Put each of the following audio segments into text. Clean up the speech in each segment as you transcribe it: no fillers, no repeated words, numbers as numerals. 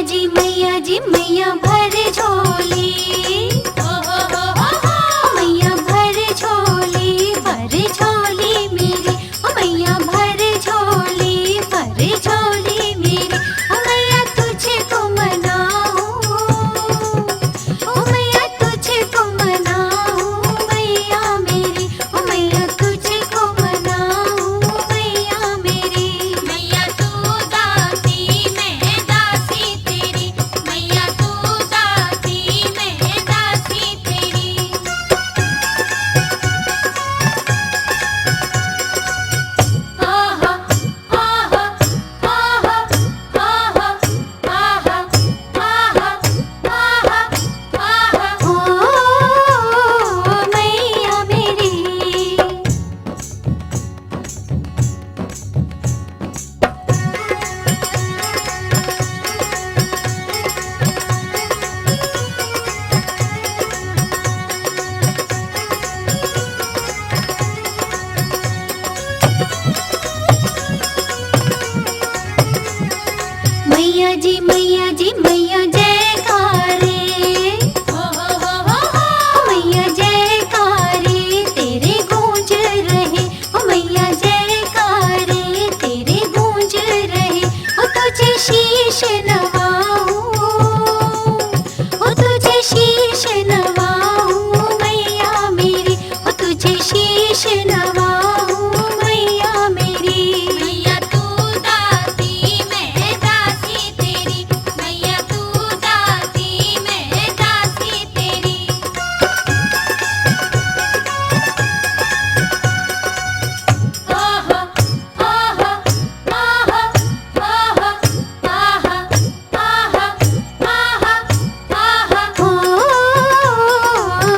जी मैया भर झोली। हो मैया भर झोली मेरी। ओ मैया भर झोली मेरी। ओ मैया तुझको मनाऊं। ओ मैया तुझको मनाऊं मैया मेरी। ओ मैया तुझको मनाऊं मैया मेरी। मैया तू दाती मैं दासी तेरी। मैया तू दाती मैं दासी तेरी। आहा आहा आहा आहा आहा आहा आहा आहा। ओ मैया मेरी। मैया जी मैया जयकारे। हो मैया जयकारे तेरे गूंज रहे। ओ मैया जयकारे तेरे गूंज रहे। ओ तुझे शीश नवाऊं। ओ तुझे शीश नवाऊं मैया मेरी। ओ तुझे शीश नवाऊं मैया मेरी। मैया तू दाती मैं दासी तेरी। मैया तू दाती मैं दासी तेरी। आहा आहा आहा आहा आहा आहा आहा आहा। ओ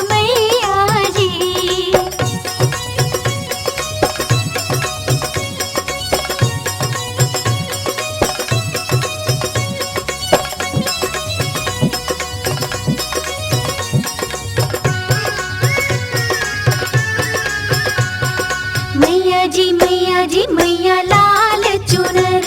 मैया जी। मैया जी मैया लाल चुनर